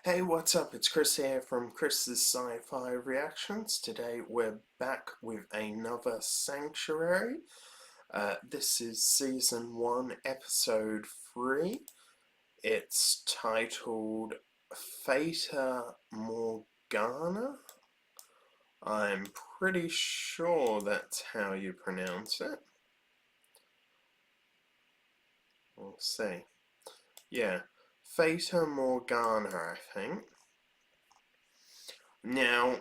Hey, what's up? It's Chris here from Chris's Sci-Fi Reactions. Today we're back with another Sanctuary. This is Season 1, Episode 3. It's titled Fata Morgana. I'm pretty sure that's how you pronounce it. We'll see. Yeah, Fata Morgana, I think. Now,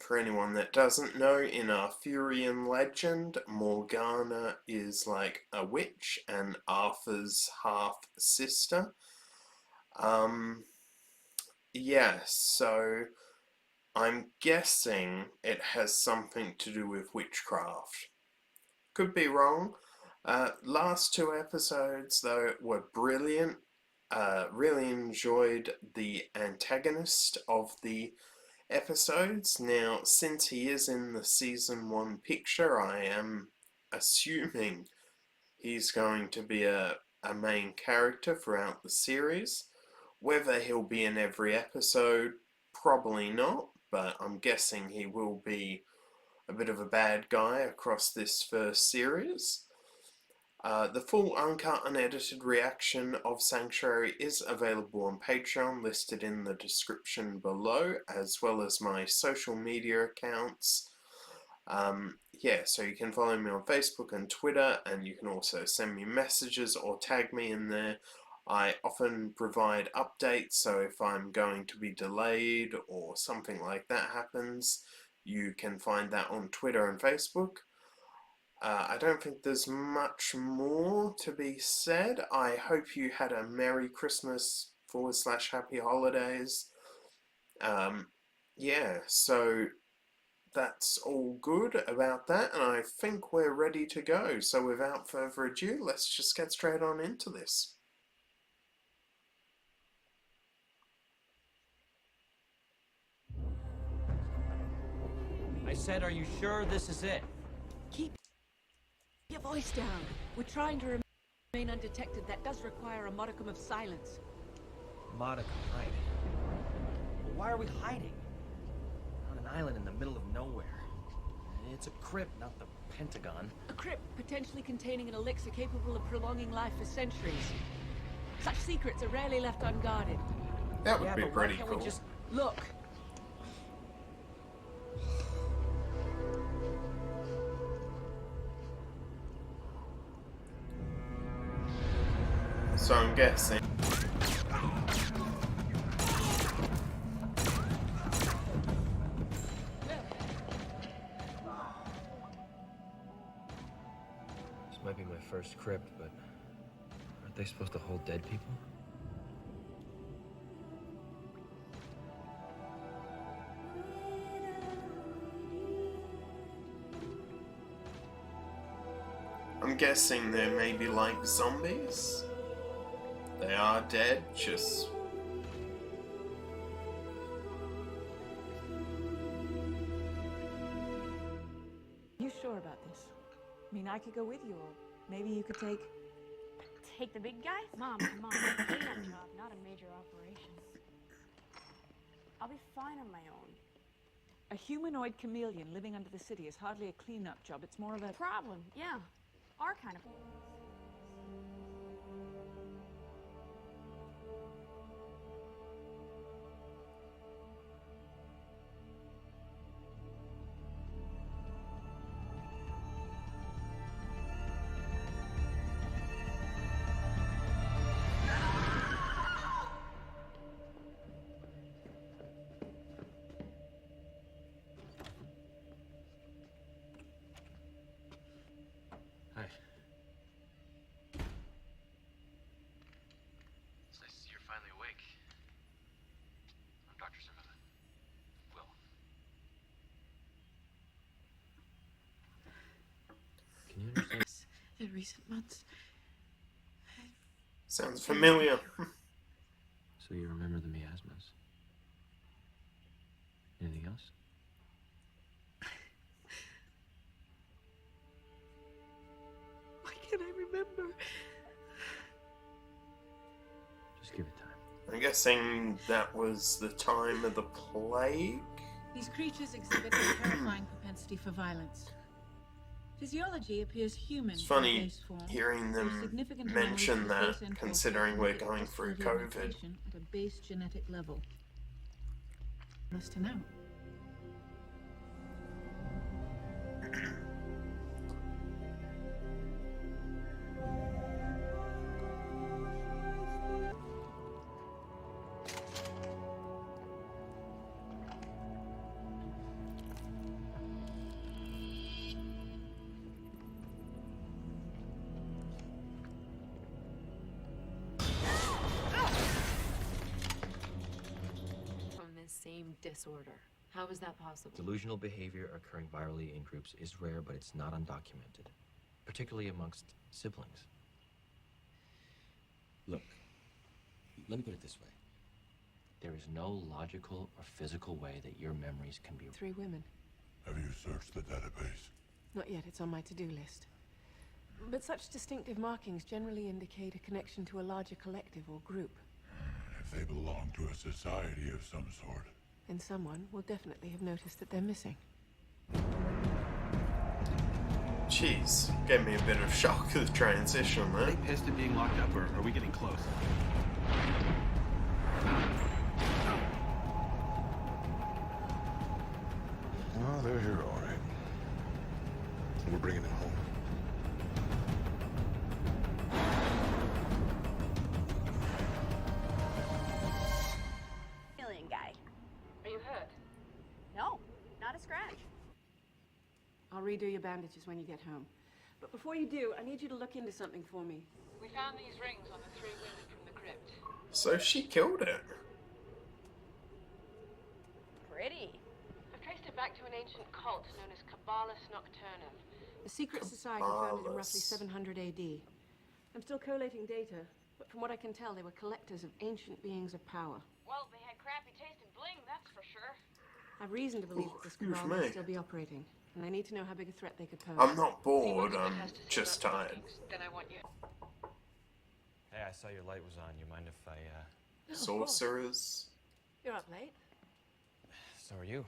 for anyone that doesn't know, in Arthurian legend, Morgana is like a witch and Arthur's half-sister. Yeah, so I'm guessing it has something to do with witchcraft. Could be wrong. Last two episodes, though, were brilliant. Really enjoyed the antagonist of the episodes. Now, since he is in the Season 1 picture, I am assuming he's going to be a main character throughout the series. Whether he'll be in every episode, probably not, but I'm guessing he will be a bit of a bad guy across this first series. The full uncut, unedited reaction of Sanctuary is available on Patreon, listed in the description below, as well as my social media accounts. Yeah, so you can follow me on Facebook and Twitter, and you can also send me messages or tag me in there. I often provide updates, so if I'm going to be delayed or something like that happens, you can find that on Twitter and Facebook. I don't think there's much more to be said. I hope you had a Merry Christmas / Happy Holidays. Yeah, so that's all good about that, and I think we're ready to go. So without further ado, let's just get straight on into this. I said, are you sure this is it? Keep your voice down. We're trying to remain undetected. That does require a modicum of silence. Modicum, right. But why are we hiding? On an island in the middle of nowhere. It's a crypt, not the Pentagon. A crypt potentially containing an elixir capable of prolonging life for centuries. Such secrets are rarely left unguarded. That would be but pretty why can't cool. we just... Look. So I'm guessing. This might be my first crypt, but aren't they supposed to hold dead people? I'm guessing they're maybe like zombies. They are dead, just... You sure about this? I mean, I could go with you, or maybe you could take... Take the big guy? Mom, come on. A cleanup job, not a major operation. I'll be fine on my own. A humanoid chameleon living under the city is hardly a cleanup job. It's more of a... Problem, yeah. Our kind of... Hi. It's nice to see you're finally awake. I'm Dr. Zimmerman. Will. Can you understand? In recent months. Sounds familiar. So you remember the miasmas? Anything else? Why can't I remember? Just give it time. I'm guessing that was the time of the plague? These creatures exhibit a terrifying propensity for violence. Physiology appears human It's in funny base form. hearing There's them significant anomalies mention to that, base entropy considering and we're the going through possibility of COVID. mutation at a base genetic level. Us to know. From this same disorder. How is that possible? Delusional behavior occurring virally in groups is rare, but it's not undocumented, particularly amongst siblings. Look, let me put it this way. There is no logical or physical way that your memories can be... 3 women. Have you searched the database? Not yet, it's on my to-do list. But such distinctive markings generally indicate a connection to a larger collective or group. If they belong to a society of some sort. Then someone will definitely have noticed that they're missing. Jeez, gave me a bit of shock of the transition Are they there. pissed at being locked up, or are we getting close? Oh, they're here all right. We're bringing them home. Alien guy. Are you hurt? No, not a scratch. I'll redo your bandages when you get home. But before you do, I need you to look into something for me. We found these rings on the 3 women from the crypt. So she killed it. Pretty. I've traced it back to an ancient cult known as Caballus Nocturnum. A secret society founded in roughly Caballus. 700 AD. I'm still collating data, but from what I can tell, they were collectors of ancient beings of power. Well, they had crappy taste in bling, that's for sure. I've reason to believe that this excuse cabal may me. still be operating, and I need to know how big a threat they could pose. I'm not See what bored, it I'm has to say just about tired. these things, then I want you. Hey, I saw your light was on. You mind if I, of course. Sorcerers. You're up late. So are you.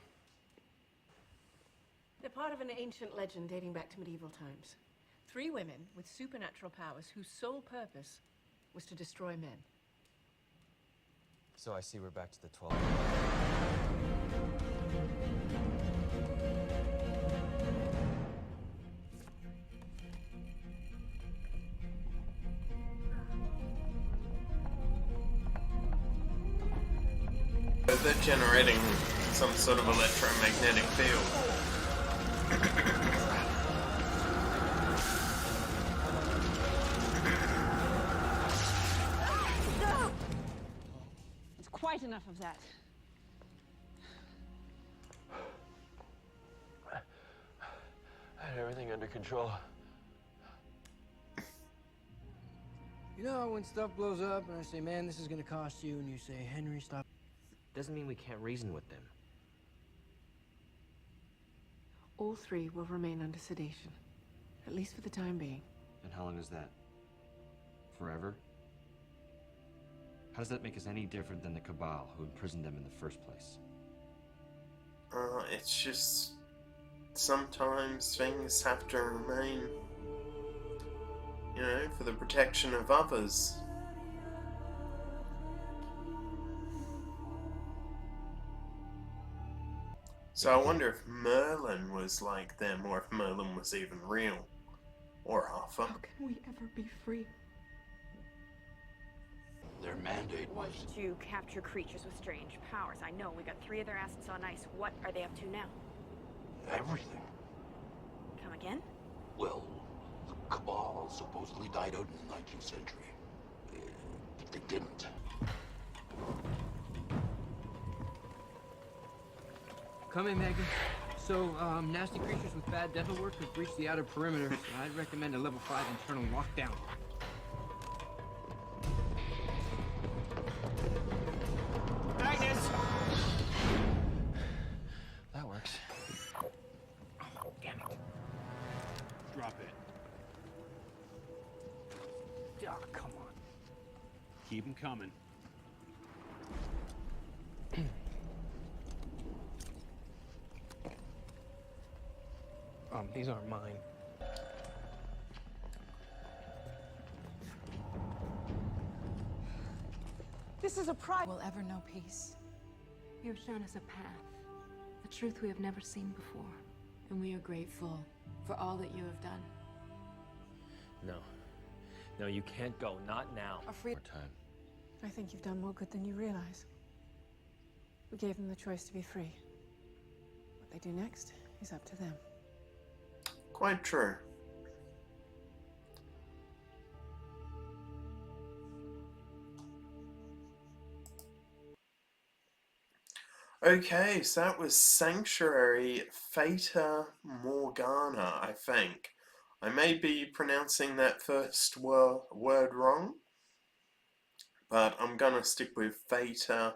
They're part of an ancient legend dating back to medieval times. 3 women with supernatural powers whose sole purpose was to destroy men. So I see we're back to the 12. They're generating some sort of electromagnetic field. It's quite enough of that. I had everything under control. You know, when stuff blows up and I say, man, this is gonna cost you, and you say, Henry, stop. Doesn't mean we can't reason with them. All 3 will remain under sedation, at least for the time being. And how long is that? Forever? How does that make us any different than the Cabal who imprisoned them in the first place? It's just sometimes things have to remain, you know, for the protection of others. So I wonder if Merlin was like them, or if Merlin was even real. Or Arthur. How can we ever be free? Their mandate was To capture creatures with strange powers. I know, we got 3 of their assets on ice. What are they up to now? everything. Come again? Well, the Cabal supposedly died out in the 19th century. But they didn't. Come in, Megan. So, nasty creatures with bad dental work have breached the outer perimeter. So I'd recommend a level 5 internal lockdown. Agnes! That works. Oh, damn it. Drop it. Oh, come on. Keep them coming. These aren't mine. This is a pride. We'll ever know peace. You have shown us a path, a truth we have never seen before. And we are grateful for all that you have done. No. No, you can't go. Not now. More time. I think you've done more good than you realize. We gave them the choice to be free. What they do next is up to them. Quite true. Okay, so that was Sanctuary Fata Morgana, I think. I may be pronouncing that first word wrong, but I'm gonna stick with Fata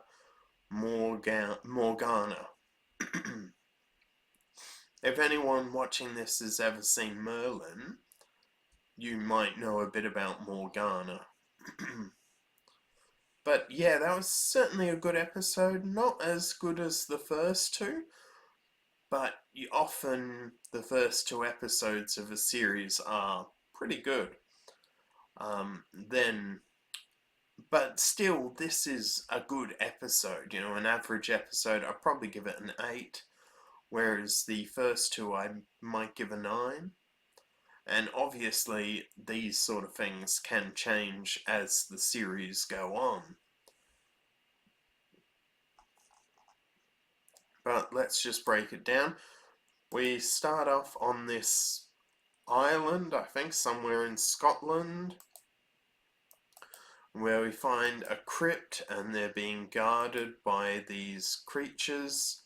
Morgana. If anyone watching this has ever seen Merlin, you might know a bit about Morgana. But yeah, that was certainly a good episode. Not as good as the first two, but often the first two episodes of a series are pretty good. But still, this is a good episode. You know, an average episode, I'd probably give it an 8, whereas the first two I might give a 9. And obviously, these sort of things can change as the series go on. But let's just break it down. We start off on this island, I think somewhere in Scotland, where we find a crypt and they're being guarded by these creatures.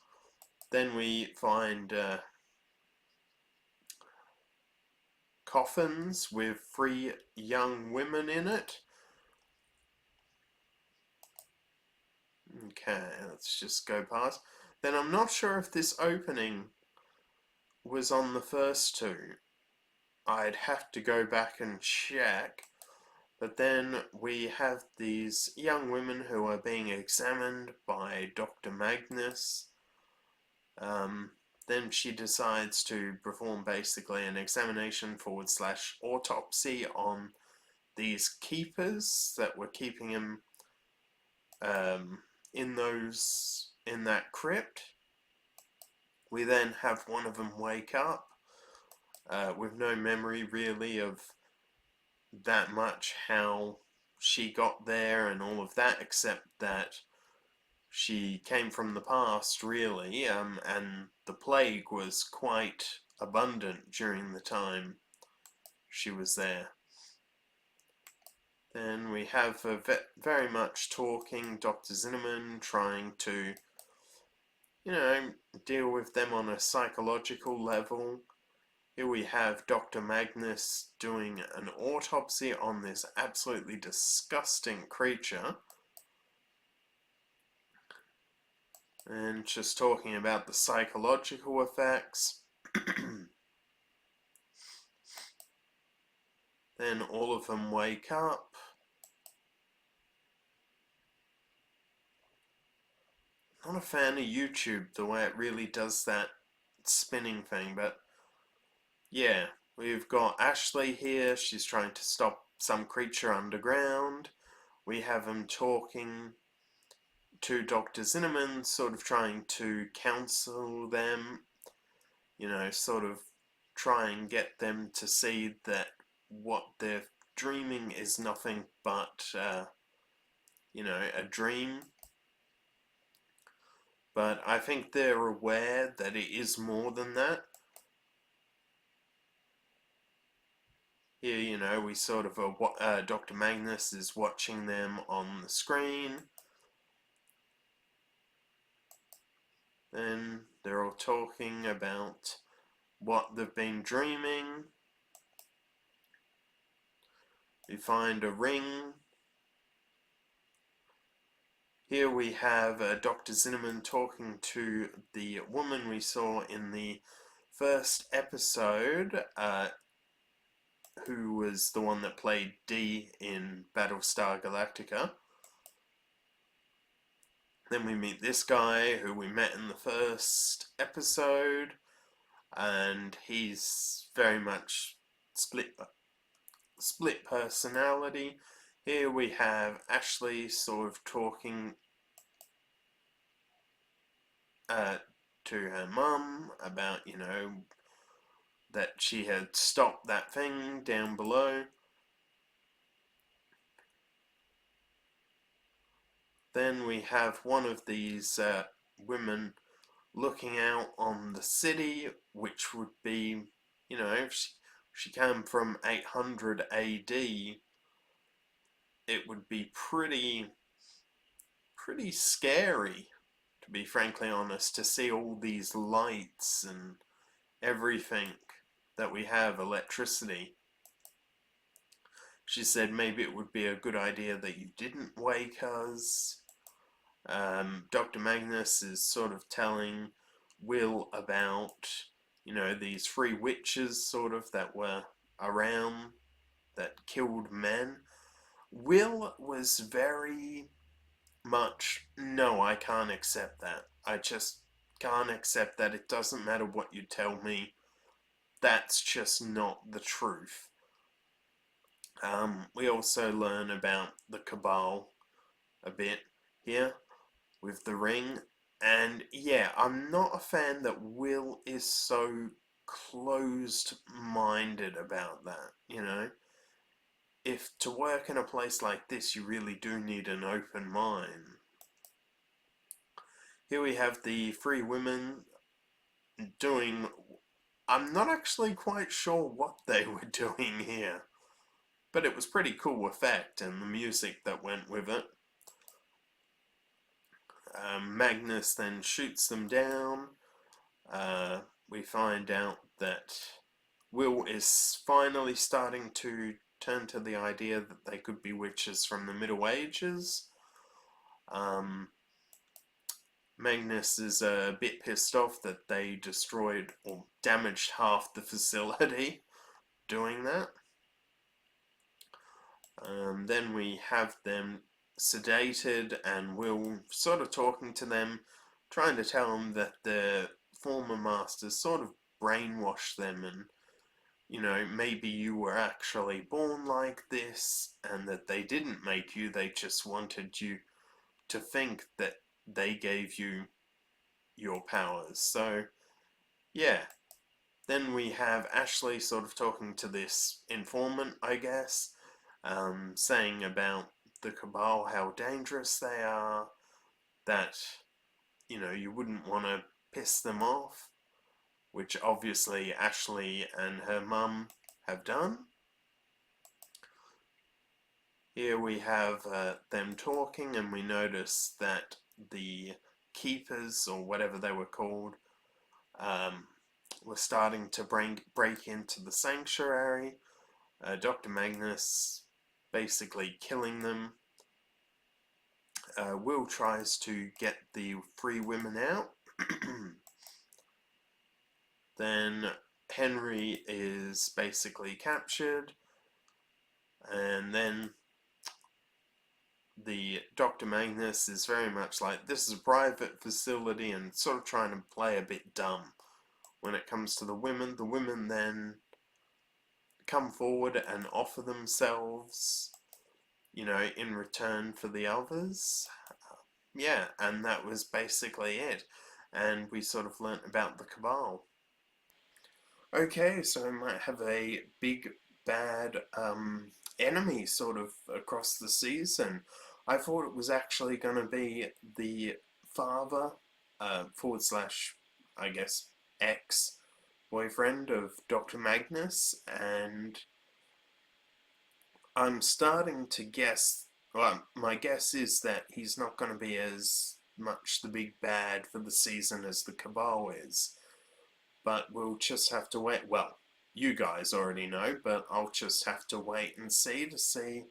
Then we find coffins with 3 young women in it. Okay, let's just go past. Then I'm not sure if this opening was on the first two. I'd have to go back and check. But then we have these young women who are being examined by Dr. Magnus. Then she decides to perform basically an examination / autopsy on these keepers that were keeping him in that crypt. We then have one of them wake up with no memory really of that much how she got there and all of that, except that she came from the past really, and the plague was quite abundant during the time she was there. Then we have a very much talking Dr. Zinnemann trying to, you know, deal with them on a psychological level. Here we have Dr. Magnus doing an autopsy on this absolutely disgusting creature. And just talking about the psychological effects. Then all of them wake up. Not a fan of YouTube, the way it really does that spinning thing, but yeah, we've got Ashley here. She's trying to stop some creature underground. We have him talking to Dr. Zinnemann, sort of trying to counsel them, you know, sort of try and get them to see that what they're dreaming is nothing but, you know, a dream. But I think they're aware that it is more than that. Here, you know, we sort of, Dr. Magnus is watching them on the screen. Then they're all talking about what they've been dreaming. We find a ring. Here we have Dr. Zinnemann talking to the woman we saw in the first episode, who was the one that played Dee in Battlestar Galactica. Then we meet this guy who we met in the first episode. and he's very much split personality. Here we have Ashley sort of talking to her mum about, that she had stopped that thing down below. Then we have one of these women looking out on the city, which would be, if she came from 800 AD, it would be pretty scary, to be frankly honest, to see all these lights and everything that we have, electricity. She said maybe it would be a good idea that you didn't wake us. Dr. Magnus is sort of telling Will about, these three witches sort of that were around that killed men. Will was very much, no, I can't accept that. I just can't accept that. It doesn't matter what you tell me. That's just not the truth. We also learn about the Cabal a bit here with the ring. And yeah, I'm not a fan that Will is so closed-minded about that, If to work in a place like this, you really do need an open mind. Here we have the three women doing... I'm not actually quite sure what they were doing here, but it was pretty cool effect and the music that went with it. Magnus then shoots them down. We find out that Will is finally starting to turn to the idea that they could be witches from the Middle Ages. Magnus is a bit pissed off that they destroyed or damaged half the facility doing that. Then we have them sedated and Will sort of talking to them, trying to tell them that the former masters sort of brainwashed them and, maybe you were actually born like this and that they didn't make you, they just wanted you to think that they gave you your powers. So, yeah. Then we have Ashley sort of talking to this informant, I guess, saying about the Cabal, how dangerous they are, that, you wouldn't want to piss them off, which obviously Ashley and her mum have done. Here we have them talking, and we notice that the keepers, or whatever they were called, were starting to break into the sanctuary. Dr. Magnus basically killing them. Will tries to get the three women out. Then Henry is basically captured, and then the Dr. Magnus is very much like, this is a private facility, and sort of trying to play a bit dumb when it comes to the women. The women then come forward and offer themselves, in return for the others. Yeah, and that was basically it. And we sort of learnt about the Cabal. Okay, so I might have a big bad enemy sort of across the season. I thought it was actually going to be the father, / I guess, ex-boyfriend of Dr. Magnus, and I'm starting to guess, well, my guess is that he's not going to be as much the big bad for the season as the Cabal is. But we'll just have to wait. Well, you guys already know, but I'll just have to wait and see to see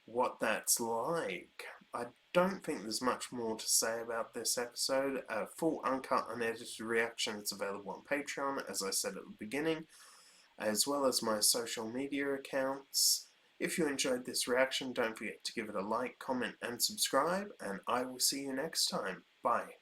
what that's like. I don't think there's much more to say about this episode. A full uncut, unedited reaction is available on Patreon, as I said at the beginning, as well as my social media accounts. If you enjoyed this reaction, don't forget to give it a like, comment, and subscribe, and I will see you next time. Bye.